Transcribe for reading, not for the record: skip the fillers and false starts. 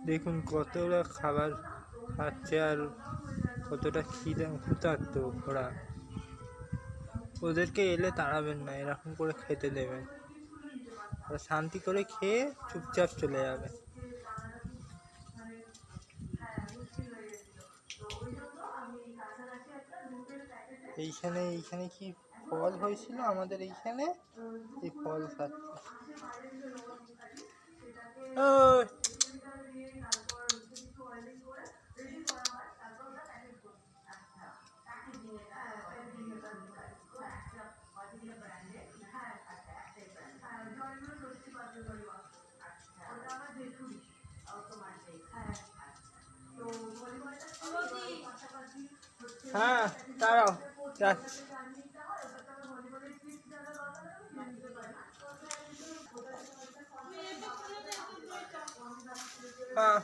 দেখুন কতটা খাবার খাচ্ছে আর কতটা খিদে ক্ষুধার্ত ওরা। ওদেরকে এলে তাড়াবেন না, এরকম করে খেতে দেবেন, ওরা শান্তি করে খেয়ে চুপচাপ চলে যাবে। এইখানে কি ফল হয়েছিল আমাদের এইখানে, এই ফল খাচ্ছে। হ্যাঁ দাঁড়াও যাচ্ছি। হ্যাঁ